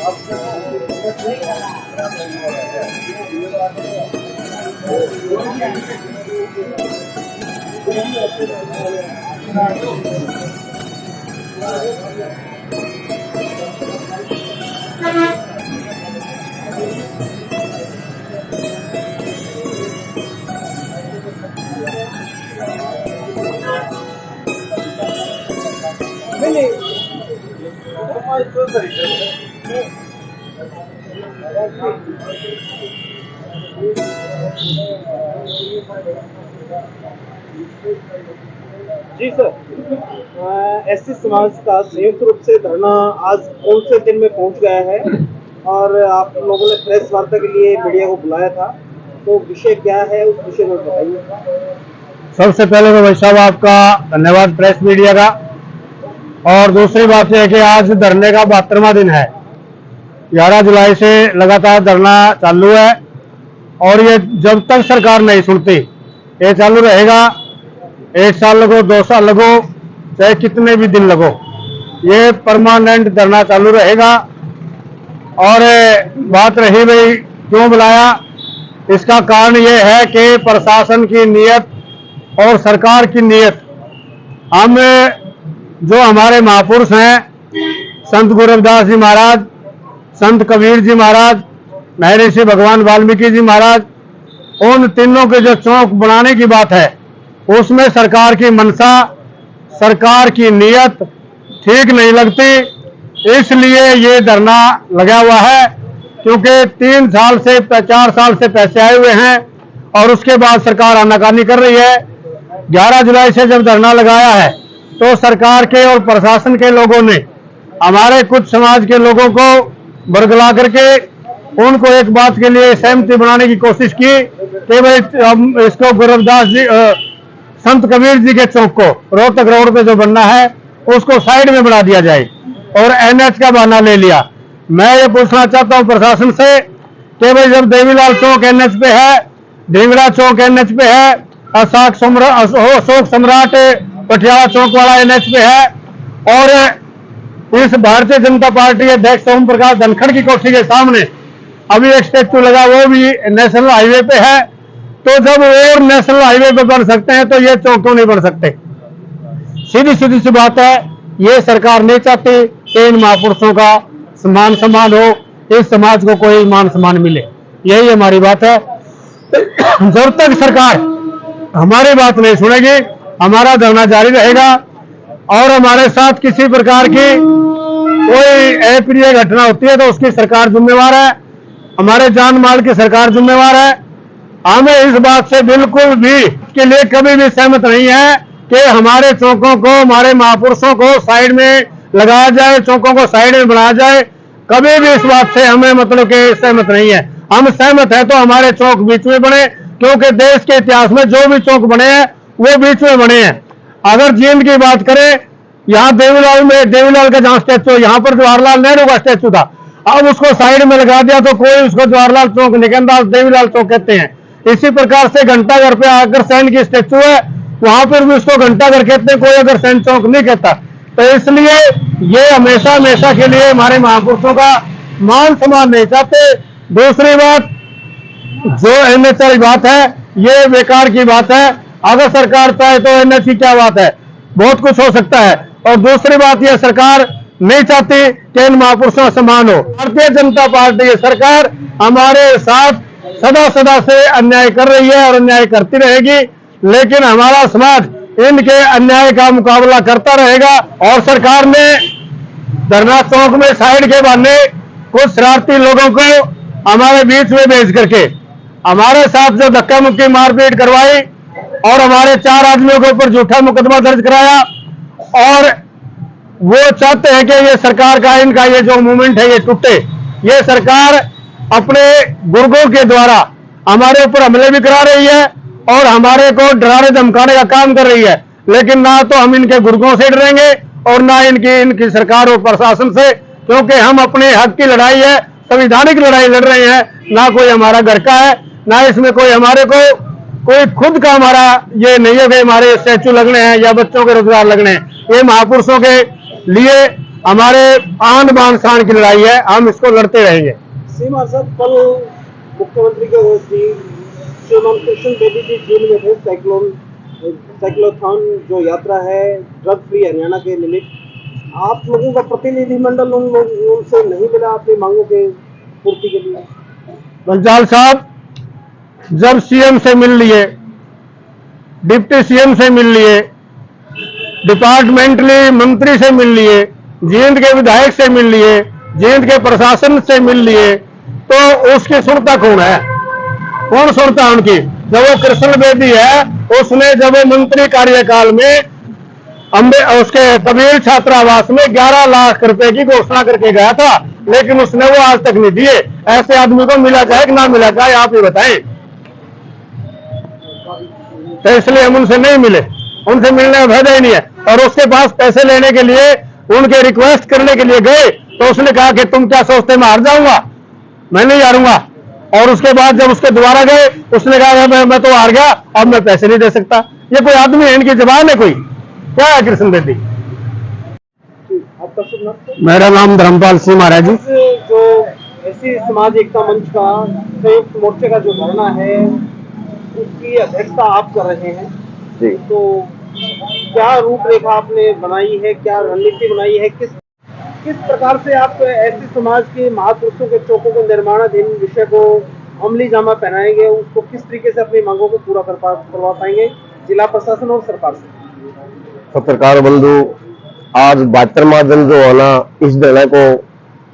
जी sir, SC समाज का संयुक्त रूप से धरना आज कौन से दिन में पहुंच गया है और आप लोगों ने प्रेस वार्ता के लिए मीडिया को बुलाया था, तो विषय क्या है उस विषय में बताइए। सबसे पहले तो भाई साहब आपका धन्यवाद प्रेस मीडिया का। और दूसरी बात यह है कि आज धरने का 72वां दिन है। 11 जुलाई से लगातार धरना चालू है और ये जब तक सरकार नहीं सुनती ये चालू रहेगा। 1 साल लगो, 2 साल लगो, चाहे कितने भी दिन लगो, ये परमानेंट धरना चालू रहेगा। और बात रही भाई क्यों बुलाया, इसका कारण ये है कि प्रशासन की नीयत और सरकार की नीयत, हम जो हमारे महापुरुष हैं संत गुरु रविदास जी महाराज, संत कबीर जी महाराज, महर्षि भगवान वाल्मीकि जी महाराज, उन तीनों के जो चौक बनाने की बात है उसमें सरकार की मनसा, सरकार की नीयत ठीक नहीं लगती, इसलिए ये धरना लगा हुआ है। क्योंकि 3 साल से 4 साल से पैसे आए हुए हैं और उसके बाद सरकार आनाकानी कर रही है। 11 जुलाई से जब धरना लगाया है तो सरकार के और प्रशासन के लोगों ने हमारे कुछ समाज के लोगों को बरगला करके उनको एक बात के लिए सहमति बनाने की कोशिश की कि भाई हम इसको गुरु रविदास जी, संत कबीर जी के चौक को रोहतक रोड पे जो बनना है उसको साइड में बढ़ा दिया जाए और एनएच का बहाना ले लिया। मैं ये पूछना चाहता हूं प्रशासन से कि भाई जब देवीलाल चौक एनएच पे है, ढींगरा चौक एनएच पे है, अशोक सम्राट पटियाला चौक वाला एनएच पे है और इस भारतीय जनता पार्टी अध्यक्ष ओम प्रकाश धनखड़ की कोठी के सामने अभी एक स्टैचू लगा, वो भी नेशनल हाईवे पे है। तो जब और नेशनल हाईवे पे बन सकते हैं तो ये चौक क्यों नहीं बन सकते? सीधी सीधी सी बात है, ये सरकार नहीं चाहती कि इन महापुरुषों का मान सम्मान हो, इस समाज को कोई मान सम्मान मिले, यही हमारी बात है। जब तक सरकार हमारी बात नहीं सुनेगी हमारा धरना जारी रहेगा और हमारे साथ किसी प्रकार की कोई अप्रिय घटना होती है तो उसकी सरकार जिम्मेवार है, हमारे जान माल की सरकार जिम्मेवार है। हमें इस बात से बिल्कुल भी के लिए कभी भी सहमत नहीं है कि हमारे चौकों को, हमारे महापुरुषों को साइड में लगाया जाए, चौकों को साइड में बनाया जाए, कभी भी इस बात से हमें मतलब कि सहमत नहीं है। हम सहमत है तो हमारे चौक बीच में बने, क्योंकि देश के इतिहास में जो भी चौक बने हैं वो बीच में बने हैं। अगर जींद की बात करें, यहाँ देवीलाल का जहां स्टैचू, यहाँ पर जवाहरलाल नेहरू का स्टैचू था, अब उसको साइड में लगा दिया तो कोई उसको जवाहरलाल चौक निकंदास देवीलाल चौक कहते हैं। इसी प्रकार से घंटाघर पे अग्रसेन की स्टैचू है, वहां पर भी उसको घंटाघर कहते हैं, कोई अग्रसेन चौक नहीं कहता। तो इसलिए ये हमेशा हमेशा के लिए हमारे महापुरुषों का मान सम्मान नहीं चाहते। दूसरी बात, जो एनएच वाली बात है ये बेकार की बात है। अगर सरकार चाहे तो एनएच की क्या बात है, बहुत कुछ हो सकता है। और दूसरी बात यह सरकार नहीं चाहती कि इन महापुरुषों का सम्मान हो। भारतीय जनता पार्टी सरकार हमारे साथ सदा सदा से अन्याय कर रही है और अन्याय करती रहेगी, लेकिन हमारा समाज इनके अन्याय का मुकाबला करता रहेगा। और सरकार ने धरना चौक में साइड के बहाने कुछ शरारती लोगों को हमारे बीच में भेज करके हमारे साथ जो धक्का मुक्की मारपीट करवाई और हमारे 4 आदमियों के ऊपर झूठा मुकदमा दर्ज कराया, और वो चाहते हैं कि ये सरकार का, इनका ये जो मूवमेंट है ये टूटे। ये सरकार अपने गुर्गों के द्वारा हमारे ऊपर हमले भी करा रही है और हमारे को डराने धमकाने का काम कर रही है, लेकिन ना तो हम इनके गुर्गों से डरेंगे और ना इनकी सरकार और प्रशासन से, क्योंकि हम अपने हक की लड़ाई है, संवैधानिक लड़ाई लड़ रहे हैं। ना कोई हमारा घर का है, ना इसमें कोई हमारे को कोई खुद का हमारा ये नहीं है कि हमारे स्टैचू लगने हैं या बच्चों के रोजगार लगने हैं। ये महापुरुषों के लिए हमारे आन बान शान की लड़ाई है, हम इसको लड़ते रहेंगे। सीमा साहब, कल मुख्यमंत्री के श्री श्रीमान कृष्ण बेदी जी जेल में थे। साइक्लोथॉन जो यात्रा है ड्रग फ्री हरियाणा के निमित्त, आप लोगों का प्रतिनिधिमंडल उनसे नहीं मिला अपनी मांगों के पूर्ति के लिए? बंसाल साहब, जब सीएम से मिल लिए, डिप्टी सीएम से मिल लिए, डिपार्टमेंटली मंत्री से मिल लिए, जींद के विधायक से मिल लिए, जींद के प्रशासन से मिल लिए, तो उसकी सुनता कौन है? कौन सुनता है उनकी? जब वो कृष्ण बेदी है, उसने जब वो मंत्री कार्यकाल में उसके कबीर छात्रावास में 11 लाख रुपए की घोषणा करके गया था, लेकिन उसने वो आज तक नहीं दिए। ऐसे आदमी को मिला जाए कि ना मिला जाए, आप ही बताएं। तो इसलिए हम उनसे नहीं मिले, उनसे मिलने का फायदा ही नहीं है। और उसके पास पैसे लेने के लिए, उनके रिक्वेस्ट करने के लिए गए, तो उसने कहा कि तुम क्या सोचते मैं हार जाऊंगा? मैं नहीं हारूंगा। और उसके बाद जब उसके दोबारा गए, उसने कहा मैं तो हार गया, अब मैं पैसे नहीं दे सकता। ये कोई आदमी है? इनकी जबान है कोई? क्या है कृष्ण बेदी? आपका शुभ नाम? मेरा नाम धर्मपाल सिंह महाराज जी। जो ऐसी समाज एकता मंच का संयुक्त मोर्चे का जो धरना है, उसकी अध्यक्षता आप कर रहे हैं जी। तो क्या रूपरेखा आपने बनाई है, क्या रणनीति बनाई है, किस प्रकार से आप ऐसे समाज के महापुरुषों के चौकों को निर्माणाधीन विषय को अमली जामा पहनाएंगे, उसको किस तरीके से अपनी मांगों को पूरा करवा पाएंगे जिला प्रशासन और सरकार से? पत्रकार बंधु, आज 72वां दिन जो होना इस धरने को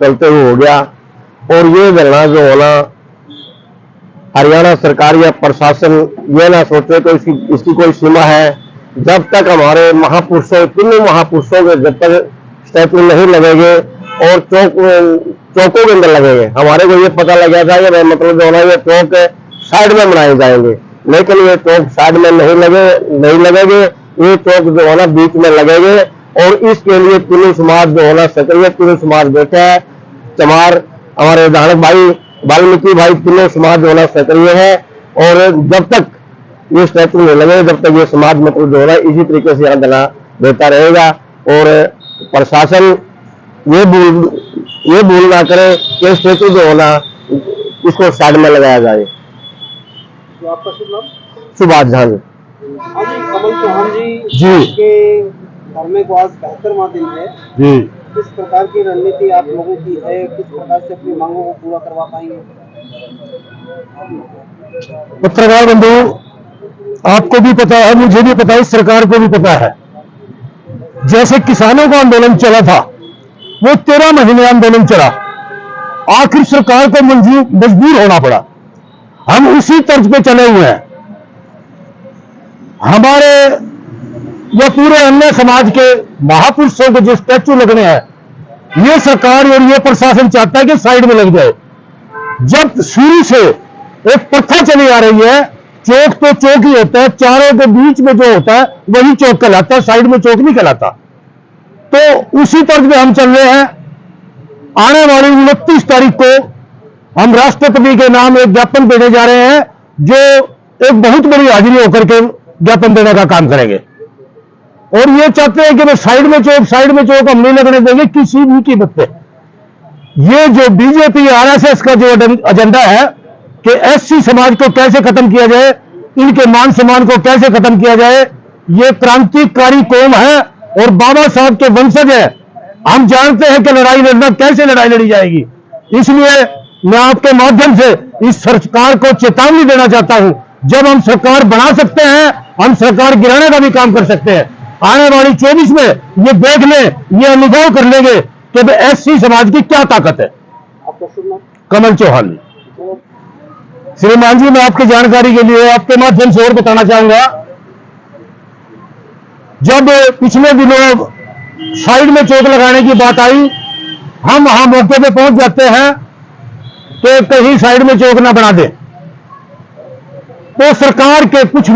चलते हुए हो गया, और ये धरना जो होना हरियाणा सरकार या प्रशासन ये ना सोचे तो इसकी कोई सीमा है। जब तक हमारे महापुरुषों, तीनों महापुरुषों के जब तक स्टैचू नहीं लगेंगे और चौकों के अंदर लगेंगे, हमारे को ये पता लग गया था कि मतलब जो है ये चौक साइड में बनाए जाएंगे, लेकिन ये चौक साइड में नहीं लगेंगे, ये चौक जो है ना बीच में लगेंगे। और इसके लिए तीनों समाज जो है ना सक्रिय, तीनों समाज बैठे हैं। चमार हमारे विधायक भाई, वाल्मीकि भाई, तीनों समाज जो है ना सक्रिय है। और जब तक ये स्टैचू नहीं लगे, जब तक ये समाज मतलब जो है ना इसी तरीके से धरना देता रहेगा। और प्रशासन ये भूल ना करे कि स्टैचू जो है ना इसको साइड में लगाया जाए। तो आपका शुभ नाम? सुभाष झा जी। हाँ जी, कमल चौहान जी के धरने को आज 72वां दिन है जी। किस प्रकार की रणनीति आप लोगों की है, किस प्रकार से अपनी मांगों को पूरा करवा पाएंगे? पत्रकार बंधु, आपको भी पता है, मुझे भी पता है, सरकार को भी पता है। जैसे किसानों का आंदोलन चला था, वो 13 महीने आंदोलन चला, आखिर सरकार को मजबूर होना पड़ा। हम उसी तर्ज पे चले हुए हैं। हमारे या पूरे अन्य समाज के महापुरुषों के जो स्टैचू लगने हैं, ये सरकार और ये प्रशासन चाहता है कि साइड में लग जाए। जब शुरू से एक प्रथा चली आ रही है, चौक तो चौक ही होता है, चारों के बीच में जो होता है वही चौक कहलाता है, साइड में चौक नहीं कहलाता। तो उसी तर्ज में हम चल रहे हैं। आने वाली 29 तारीख को हम राष्ट्रपति के नाम एक ज्ञापन देने जा रहे हैं, जो एक बहुत बड़ी हाजिरी होकर के ज्ञापन देने का काम करेंगे। और ये चाहते हैं कि साइड में चौक हम नहीं लगने देंगे किसी भी कीमत पे। ये जो बीजेपी आरएसएस का जो एजेंडा है कि एससी समाज को कैसे खत्म किया जाए, इनके मान सम्मान को कैसे खत्म किया जाए, ये क्रांतिकारी कौम है और बाबा साहब के वंशज है। हम जानते हैं कि लड़ाई लड़ना कैसे लड़ाई लड़ी जाएगी। इसलिए मैं आपके माध्यम से इस सरकार को चेतावनी देना चाहता हूं, जब हम सरकार बना सकते हैं, हम सरकार गिराने का भी काम कर सकते हैं। आने वाली 24 में ये देख लें, ये अनुभव कर लेंगे कि एससी समाज की क्या ताकत है। आपका शुभ नाम? कमल चौहान। श्रीमान जी, मैं आपकी जानकारी के लिए आपके माध्यम से और बताना चाहूंगा, जब पिछले दिनों साइड में चौक लगाने की बात आई, हम वहां मौके पे पहुंच जाते हैं कि कहीं साइड में चौक ना बना दे। तो सरकार के कुछ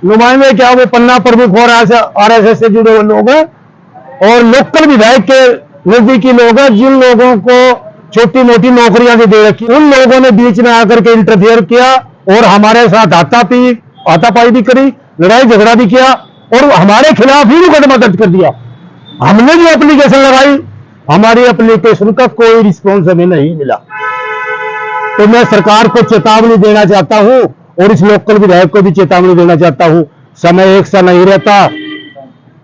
नुमाइंदे क्या, वो पन्ना प्रमुख और आरएसएस से जुड़े हुए लोग हैं और लोकल विधायक के नजदीकी लोग हैं, जिन लोगों को छोटी मोटी नौकरियां भी दे रखी, उन लोगों ने बीच में आकर के इंटरफेयर किया और हमारे साथ हाथापाई भी करी, लड़ाई झगड़ा भी किया और हमारे खिलाफ ही मुकदमा दर्ज कर दिया। हमने जो एप्लीकेशन लगाई, हमारी एप्लीकेशन का कोई रिस्पॉन्स हमें नहीं मिला। तो मैं सरकार को चेतावनी देना चाहता हूं और इस लोकल विधायक को भी चेतावनी देना चाहता हूं, समय एक सा नहीं रहता,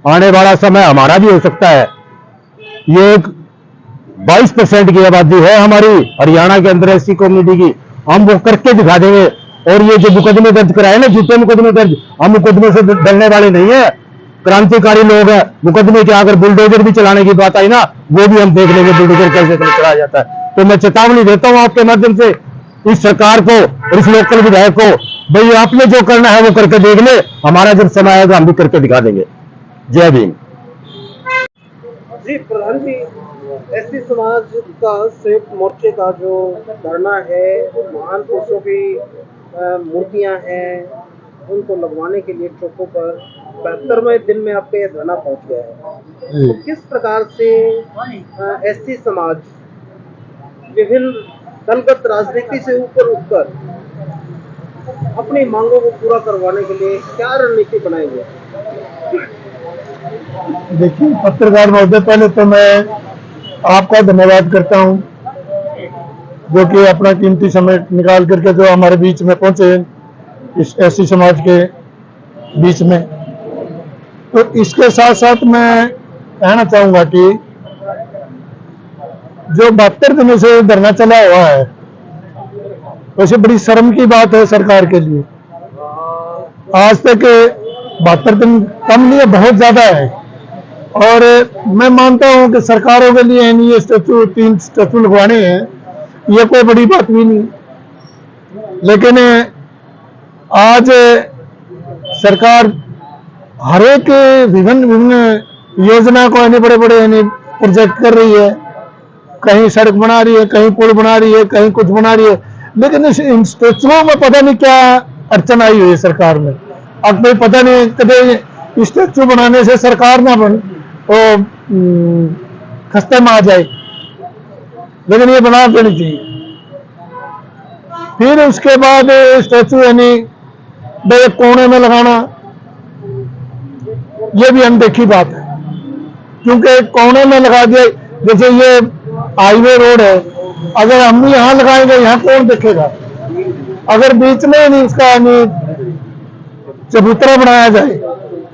आने वाला समय हमारा भी हो सकता है। ये एक 22% की आबादी है हमारी हरियाणा के अंदर ऐसी कम्युनिटी की, हम वो करके दिखा देंगे। और ये जो मुकदमे दर्ज कराए ना, झूठे मुकदमे दर्ज, हम मुकदमे से डरने वाले नहीं है, क्रांतिकारी लोग हैं। मुकदमे के अगर बुलडोजर भी चलाने की बात आई ना, वो भी हम देख लेंगे बुलडोजर कैसे चलाया जाता है। तो मैं चेतावनी देता हूं आपके माध्यम से इस सरकार को और इस लोकल विधायक को, भाई आपने जो करना है वो करके देख ले, हमारा जब समय आएगा हम भी करके दिखा देंगे। जय भीम। जी प्रधान जी, एससी समाज का संयुक्त मोर्चे का जो धरना है, महान पुरुषों की मूर्तियां हैं, उनको लगवाने के लिए चौकों पर 72वें दिन में आपका ये धरना पहुंच गया है। तो किस प्रकार से एससी समाज विभिन्न दलगत राजनीति से ऊपर उठकर अपनी मांगों को पूरा करवाने के लिए क्या रणनीति बनाएंगे? देखिए पत्रकार महोदय, पहले तो मैं आपका धन्यवाद करता हूं जो कि अपना कीमती समय निकाल करके जो हमारे बीच में पहुंचे इस एससी समाज के बीच में। तो इसके साथ साथ मैं कहना चाहूंगा कि जो 72 दिनों से धरना चला हुआ है, वैसे बड़ी शर्म की बात है सरकार के लिए। आज तक 72 दिन कम नहीं है, बहुत ज्यादा है। और मैं मानता हूं कि सरकारों के लिए ये स्टैचू, 3 स्टैचू लगवाने हैं, ये कोई बड़ी बात भी नहीं। लेकिन आज सरकार हर एक विभिन्न विभिन्न योजना को बड़े बड़े प्रोजेक्ट कर रही है, कहीं सड़क बना रही है, कहीं पुल बना रही है, कहीं कुछ बना रही है। लेकिन इन स्टैचुओं में पता नहीं क्या अड़चन आई हुई है सरकार में। अब कोई पता नहीं कभी स्टैचू बनाने से सरकार ना बन खस्ते में आ जाए, लेकिन ये बना देनी चाहिए। फिर उसके बाद स्टैचू भाई कोने में लगाना, ये भी अनदेखी बात है, क्योंकि कोने में लगा दिया। जैसे ये हाईवे रोड है, अगर हम भी यहाँ लगाएंगे, यहाँ कौन देखेगा? अगर बीच में नहीं इसका चबूतरा बनाया जाए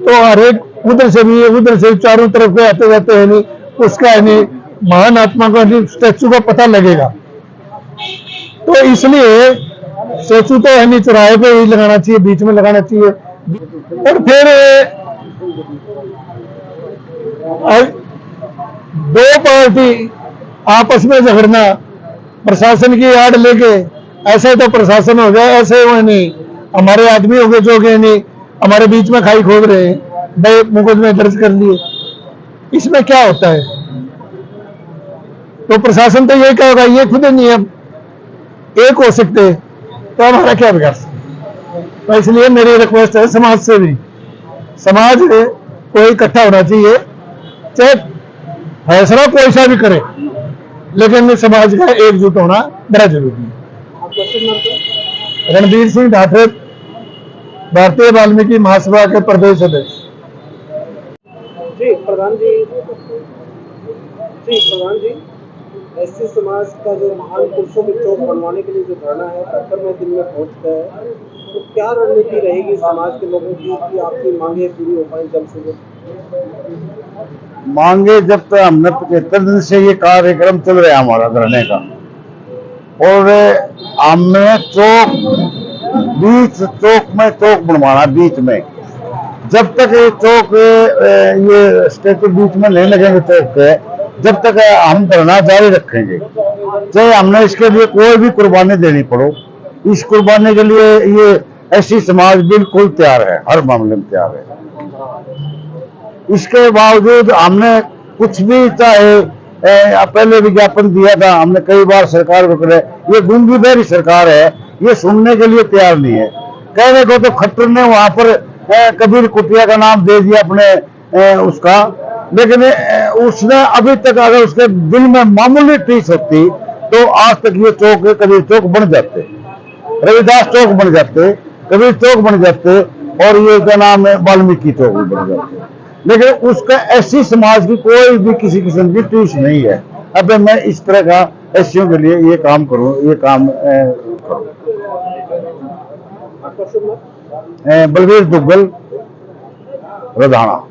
तो हर एक उधर से भी उधर से चारों तरफ के आते जाते हैं उसका महान आत्मा का स्टैचू का पता लगेगा। तो इसलिए स्टैचू तो चौराहे पे ही लगाना चाहिए, बीच में लगाना चाहिए। और फिर दो पार्टी आपस में झगड़ना, प्रशासन की आड़ लेके, ऐसे तो प्रशासन हो गया, ऐसे वो हमारे आदमी हो गए जो कि हमारे बीच में खाई खोद रहे हैं, भाई मुकदमे दर्ज कर लिए। इसमें क्या होता है? तो प्रशासन तो ये क्या होगा, ये खुद नहीं है एक हो सकते, तो हमारा क्या बिगाड़ सकते? तो इसलिए मेरी रिक्वेस्ट है समाज से भी, समाज को इकट्ठा होना चाहिए, चाहे फैसला कोई सा भी करे, लेकिन समाज का एकजुट होना बड़ा जरूरी है। रणबीर सिंह ठाकुर, भारतीय वाल्मीकि महासभा के प्रदेश अध्यक्ष। जी प्रधान जी, एससी समाज का जो महान पुरुषों के चौक बनवाने के लिए जो धरना है 72वें दिन में पहुंच गया है, तो क्या रणनीति रहेगी समाज के लोगों की कि आपकी मांगे पूरी हो पाए जल्द से जल्द? मांगे जब तक हमने 75 दिन से ये कार्यक्रम चल रहा है हमारा धरने का, और हमने चौक में बनवाना बीच में। जब तक ये चौक ये स्टैचू बीच में नहीं लगेंगे चौक पे, जब तक हम धरना जारी रखेंगे, चाहे हमने इसके लिए कोई भी कुर्बानी देनी पड़ो। इस कुर्बानी के लिए ये एससी समाज बिल्कुल तैयार है, हर मामले में तैयार है। इसके बावजूद हमने कुछ भी, चाहे पहले विज्ञापन दिया था हमने कई बार सरकार को करे, ये गूंगी बहरी सरकार है, ये सुनने के लिए तैयार नहीं है। कहने को तो खट्टर ने वहां पर कबीर कुटिया का नाम दे दिया अपने उसका, लेकिन उसने अभी तक अगर उसके दिल में मामूली टीस होती तो आज तक ये चौक कबीर चौक बन जाते, रविदास चौक बन जाते, कबीर चौक बन जाते, और ये क्या नाम है वाल्मीकि चौक बन जाते। लेकिन उसका एससी समाज की कोई भी किसी किस्म की ट्यूश नहीं है। अब मैं इस तरह का एससीओ के लिए ये काम करूं, ये काम करूं। आपका शुभ नाम? बलवीर दुग्गल, रधाना।